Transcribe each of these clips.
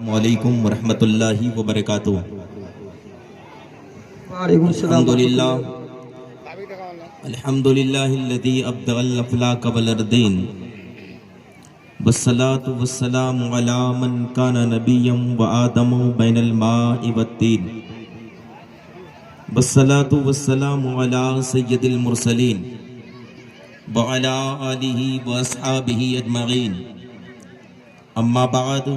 وعلیکم ورحمۃ اللہ وبرکاتہ۔ وعلیکم السلام الحمدللہ الذی ابدع الافلاک والاردین، والصلاة والسلام علی من کان نبیا وآدم بین الماء والطین، والصلاة والسلام علی سید المرسلین وعلی آلہ واصحابہ اجمعین، اما بعد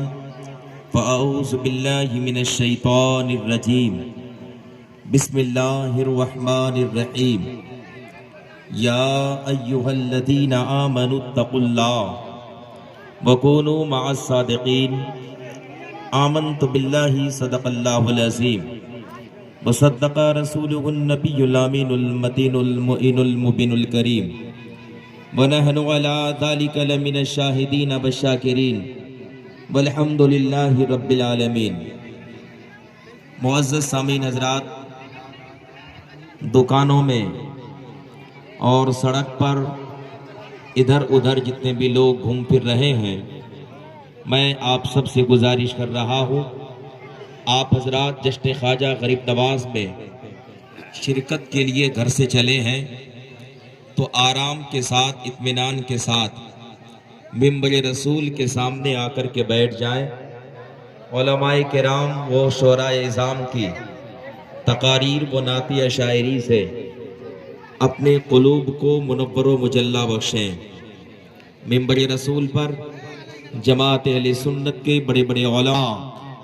فاعوذ باللہ من الشیطان الرجیم، بسم اللہ الرحمن الرحیم، یا ایہا الذین آمنوا اتقوا اللہ وکونوا مع الصادقین، آمنت باللہ صدق اللہ العظیم وصدق رسولہ النبی الامین المتین المؤمن المبین الکریم، ونحن علی ذلک لمن الشاہدین والشاکرین، والحمد للہ رب العالمین۔ معزز سامعین حضرات، دکانوں میں اور سڑک پر ادھر ادھر جتنے بھی لوگ گھوم پھر رہے ہیں، میں آپ سب سے گزارش کر رہا ہوں، آپ حضرات جشن خواجہ غریب نواز میں شرکت کے لیے گھر سے چلے ہیں تو آرام کے ساتھ، اطمینان کے ساتھ منبر رسول کے سامنے آ کر کے بیٹھ جائیں۔ علماء کرام و شعراء اعظام کی تقاریر و نعتیہ شاعری سے اپنے قلوب کو منور و مجلہ بخشیں۔ منبر رسول پر جماعت اہل سنت کے بڑے بڑے علماء،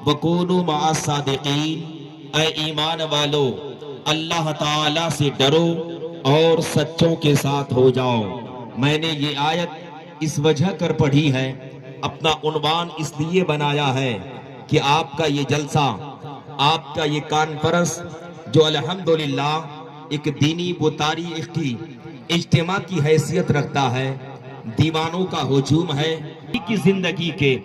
وَكُونُوا مَعَ الصَّادِقِينَ، اے ایمان والو اللہ تعالیٰ سے ڈرو اور سچوں کے ساتھ ہو جاؤ۔ میں نے یہ آیت اس وجہ کر پڑھی ہے، اپنا عنوان اس لیے بنایا ہے کہ آپ کا یہ جلسہ، آپ کا یہ کانفرنس جو الحمدللہ ایک دینی و تاریخی اجتماع کی حیثیت رکھتا ہے، دیوانوں کا ہجوم ہے، کی زندگی کے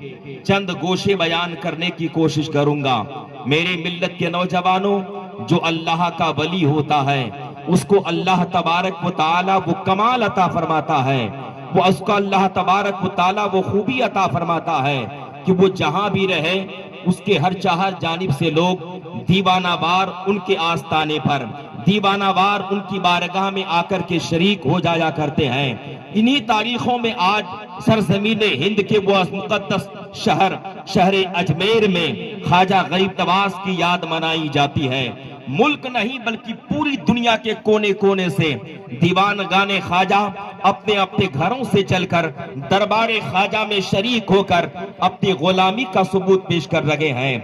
چند گوشے بیان کرنے کی کوشش کروں گا۔ میرے ملت کے نوجوانوں، جو اللہ کا ولی ہوتا ہے اس کو اللہ تبارک و تعالی وہ کمال عطا فرماتا ہے، وہ اس کو اللہ تبارک و تعالی وہ خوبی عطا فرماتا ہے کہ وہ جہاں بھی رہے اس کے ہر چاہر جانب سے لوگ دیوانہ وار ان کے آستانے پر، دیوانہ وار ان کی بارگاہ میں آ کر کے شریک ہو جایا کرتے ہیں۔ انہی تاریخوں میں آج سرزمین ہند کے وہ مقدس شہر اجمیر میں خواجہ غریب نواز کی یاد منائی جاتی ہے۔ ملک نہیں بلکہ پوری دنیا کے کونے کونے سے دیوان گانے خواجہ اپنے اپنے گھروں سے چل کر دربار خواجہ میں شریک ہو کر اپنی غلامی کا ثبوت پیش کر رہے ہیں۔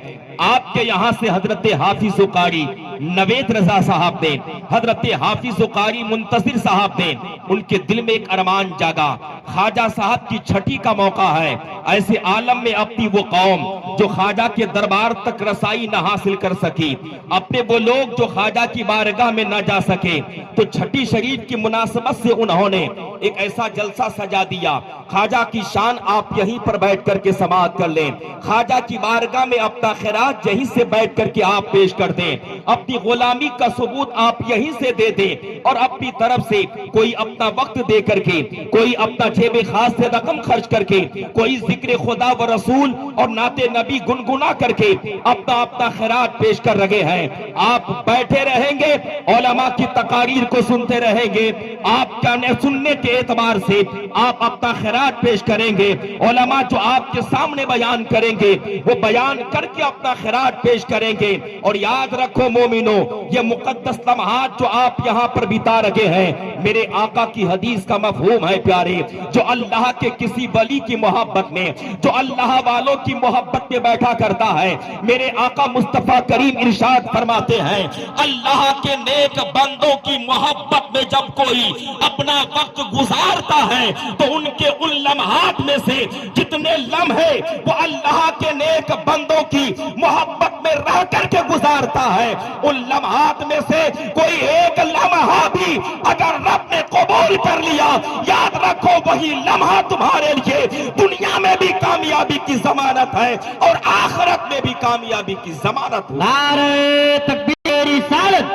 آپ کے یہاں سے حضرت حافظ قاری نوید رضا صاحب نے، حضرت حافظ قاری منتصر صاحب نے، ان کے دل میں ایک ارمان جاگا، خواجہ صاحب کی چھٹی کا موقع ہے، ایسے عالم میں اپنی وہ قوم جو خواجہ کے دربار تک رسائی نہ حاصل کر سکی، اپنے وہ لوگ جو خواجہ کی بارگاہ میں نہ جا سکے، تو چھٹی شریف کی مناسبت سے انہوں نے ایک ایسا جلسہ سجا دیا۔ خواجہ کی شان آپ یہیں پر بیٹھ کر کے سماعت کر لیں، خواجہ کی بارگاہ میں اپنا خراج یہیں سے بیٹھ کر کے آپ پیش کر دیں، اپنی غلامی کا ثبوت آپ یہیں سے دے دیں، اور اپنی طرف سے کوئی اپنا وقت دے کر کے، کوئی اپنا جیب خاص سے رقم خرچ کر کے، کوئی ذکر خدا و رسول اور نعت نبی گنگنا کر کے اپنا خراج پیش کر رہے ہیں۔ آپ بیٹھے رہیں گے، علماء کی تقاریر کو سنتے رہیں گے، آپ کا سننے کے اعتبار سے آپ اپنا خراج پیش کریں گے، علماء جو آپ کے سامنے بیان کریں گے وہ بیان کر کے اپنا خراج پیش کریں گے۔ اور یاد رکھو مومنو، یہ مقدس لمحات جو آپ یہاں پر بتا رہے ہیں، میرے آقا کی حدیث کا مفہوم ہے پیارے، جو اللہ کے کسی ولی کی محبت میں، جو اللہ والوں کی محبت میں بیٹھا کرتا ہے، میرے آقا مصطفیٰ کریم ارشاد فرماتے ہیں، اللہ کے نیک بندوں کی محبت میں جب کوئی اپنا وقت گزارتا ہے تو ان کے ان لمحات میں سے جتنے لمحے وہ اللہ کے نیک بندوں کی محبت میں رہ کر کے گزارتا ہے، ان لمحات میں سے کوئی ایک لمحہ بھی اگر رب نے قبول کر لیا، یاد رکھو وہی لمحہ تمہارے لیے دنیا میں بھی کامیابی کی ضمانت ہے اور آخرت میں بھی کامیابی کی ضمانت ہے۔ نعرہ تکبیر رسالت،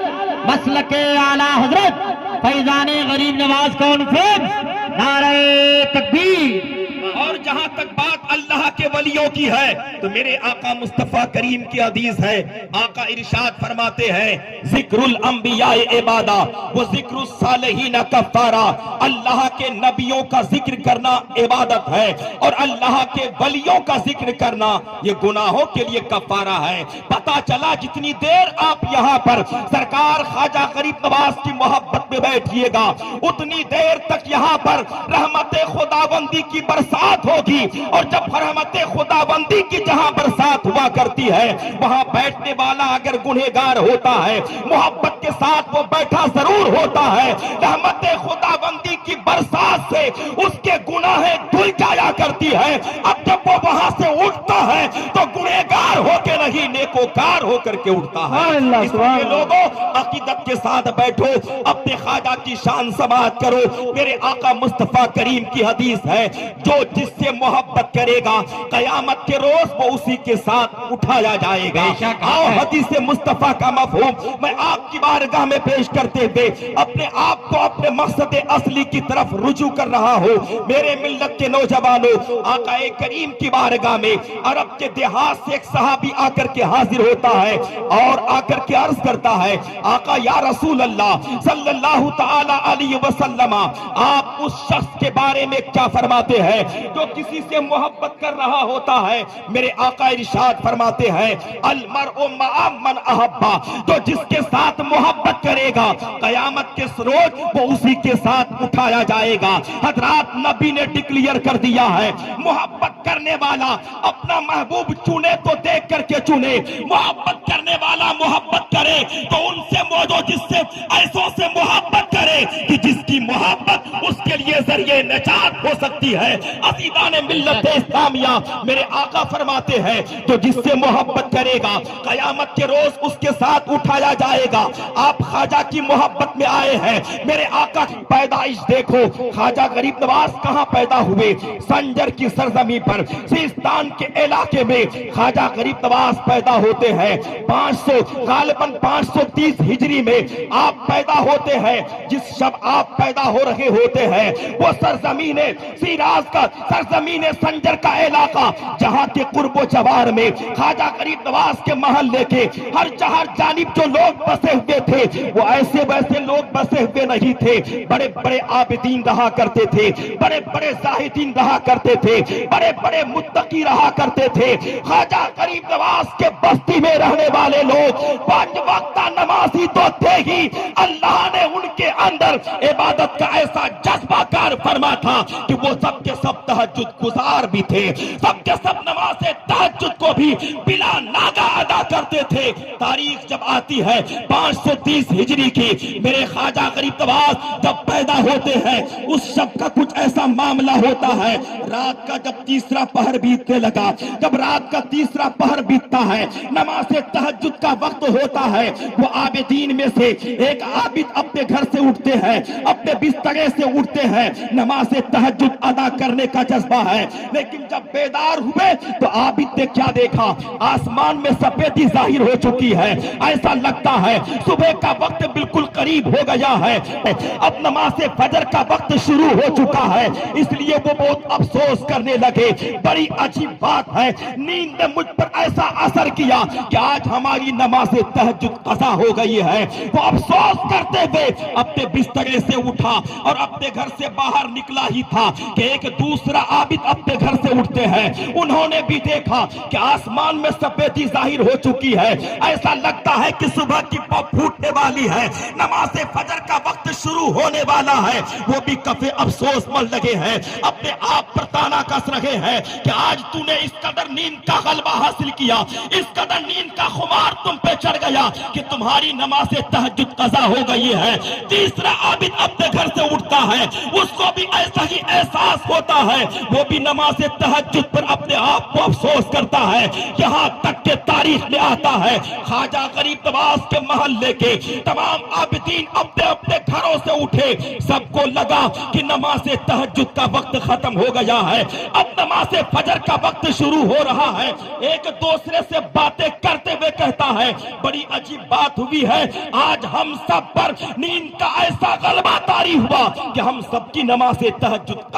مسلک اعلیٰ حضرت فیضان غریب نواز کانفرنس، نعرہ تکبیر۔ اور جہاں تک بات اللہ کے ولیوں کی ہے تو میرے آقا مصطفیٰ کریم کی حدیث ہے، آقا ارشاد فرماتے ہیں ذکر الانبیاء عبادہ و ذکر الصالحین کفارہ، اللہ کے نبیوں کا ذکر کرنا عبادت ہے اور اللہ کے ولیوں کا ذکر کرنا یہ گناہوں کے لیے کفارہ ہے۔ پتا چلا جتنی دیر آپ یہاں پر سرکار خواجہ غریب نواز کی محبت میں بیٹھیے گا اتنی دیر تک یہاں پر رحمت خداوندی کی برسات ہوگی، اور جب رحمت خداوندی کی جہاں برسات ہوا کرتی ہے وہاں بیٹھنے والا اگر گنہگار ہوتا ہے محبت کے ساتھ وہ بیٹھا ضرور ہوتا ہے، رحمت خداوندی کی برسات سے اس کے گناہیں دھل جایا کرتی ہے۔ اب جب وہ وہاں سے اٹھتا ہے تو گنہگار ہو کے نہیں نیکوکار ہو کر کے اٹھتا ہے۔ اس لیے لوگوں عقیدت کے ساتھ بیٹھو، اپنے خواجہ کی شان سماعت کرو۔ میرے آقا مصطفیٰ کریم کی حدیث ہے جو جس سے محبت کرے گا قیامت کے روز وہ اسی کے ساتھ اٹھایا جائے گا۔ آؤ حدیث مصطفیٰ کا مفہوم میں آپ کی بارگاہ میں پیش کرتے ہوئے اپنے آپ کو اپنے مقصد اصلی کی طرف رجوع کر رہا ہوں۔ میرے ملت کے نوجوانوں، آقا کریم کی بارگاہ میں عرب کے دیہات سے ایک صحابی آ کر کے حاضر ہوتا ہے اور آ کر کے عرض کرتا ہے آقا یا رسول اللہ صلی اللہ تعالی علیہ وسلم، آپ اس شخص کے بارے میں کیا فرماتے ہیں جو کسی سے محبت کر رہا ہوتا ہے؟ میرے آقا ارشاد فرماتے ہیں المرء مع من احبا، جو جس کے ساتھ محبت کرے گا قیامت کے روز وہ اسی کے ساتھ اٹھایا جائے گا۔ حضرات نبی نے ڈکلیئر کر دیا ہے محبت کرنے والا اپنا محبوب چنے تو دیکھ کر کے چنے، محبت کرنے والا محبت کرے تو ان سے موجود جس سے ایسوں سے محبت کرے کہ جس کی محبت اس کے لیے ذریعے نجات ہو سکتی ہے۔ عزیزان ملت اسلامیہ، میرے آقا فرماتے ہیں تو جس سے محبت کرے گا قیامت کے روز اس کے ساتھ اٹھایا جائے گا۔ آپ خواجہ کی محبت میں آئے ہیں، میرے آقا کی پیدائش دیکھو، خواجہ غریب نواز کہاں پیدا ہوئے؟ سنجر کی سرزمین پر سیستان کے علاقے میں خواجہ غریب نواز پیدا ہوتے ہیں۔ 530 ہجری میں آپ پیدا ہوتے ہیں۔ جس شب آپ پیدا ہو رہے ہوتے ہیں وہ سرزمین سیراز کا سرزمین سنجر کا علاقہ جہاں کے قرب و جوار میں خواجہ غریب نواز کے محلے کے ہر جانب جو لوگ بسے ہوئے تھے وہ ایسے ویسے لوگ بسے ہوئے نہیں تھے، بڑے بڑے عابدین رہا کرتے تھے، بڑے بڑے زاہدین رہا کرتے تھے، بڑے بڑے متقی رہا کرتے تھے۔ خواجہ غریب نواز کے بستی میں رہنے والے لوگ 5 وقتہ نمازی تو تھے ہی، اللہ نے ان کے اندر عبادت کا ایسا جذبہ کار فرما تھا کہ وہ سب کے سب تہجد گزار بھی تھے، سب کے سب نماز تہجد کو بھی بلا ناگا ادا کرتے تھے۔ تاریخ جب آتی ہے 530 ہجری کی، میرے خواجہ غریب نواز جب پیدا ہوتے ہیں اس شب کا کچھ ایسا معاملہ ہوتا ہے، رات کا جب تیسرا پہر بیتنے لگا، جب رات کا تیسرا پہر بیتتا ہے نماز تہجد کا وقت ہوتا ہے، وہ عابدین میں سے ایک عابد اپنے گھر سے اٹھتے ہیں، اپنے بسترے سے اٹھتے ہیں، نماز تہجد ادا کرنے کا جذبہ ہے، لیکن جب بیدار ہوئے تو عابد نے کیا دیکھا؟ آسمان میں سفیدی ظاہر ہو چکی ہے، ایسا لگتا ہے صبح کا وقت بالکل قریب ہو گیا ہے، اب نماز فجر کا وقت شروع ہو چکا ہے۔ اس لیے وہ بہت افسوس کرنے لگے، بڑی عجیب بات ہے، نیند نے مجھ پر ایسا اثر کیا کہ آج ہماری نماز تہجد قضا ہو گئی ہے۔ وہ افسوس کرتے ہوئے اپنے بسترے سے اٹھا اور اپنے گھر سے باہر نکلا ہی تھا کہ ایک دوسرا عابد اپنے گھر سے اٹھتے ہیں، انہوں نے بھی دیکھا کہ آسمان میں سفیدی ظاہر ہو چکی ہے، ایسا لگتا ہے کہ صبح کی پھوٹنے والی ہے، نماز فجر کا وقت شروع ہونے والا ہے۔ وہ بھی کفے افسوس من لگے ہیں، اپنے آپ پر تانا کس رہے ہیں کہ آج تو نے اس قدر نیند کا غلبہ حاصل کیا، اس قدر نیند کا خمار تم پہ چڑھ گیا کہ تمہاری نماز تہجد قضا ہو گئی ہے۔ تیسرا عابد اپنے گھر سے اٹھتا ہے، اس کو بھی ایسا ہی احساس ہوتا ہے، وہ بھی نماز تہجد پر اپنے آپ کو افسوس کرتا ہے۔ یہاں تک کہ تاریخ میں آتا ہے خواجہ غریب نواز کے محلے کے تمام عابدین اپنے اپنے گھروں سے اٹھے، سب کو لگا کہ نماز تہجد کا وقت ختم ہو گیا ہے، اب نماز فجر کا وقت شروع ہو رہا ہے۔ ایک دوسرے سے باتیں کرتے ہوئے کہتا ہے بڑی عجیب بات ہوئی ہے، آج ہم سب پر نیند کا ایسا غلبہ طاری ہوا کہ ہم سب کی نماز تہجد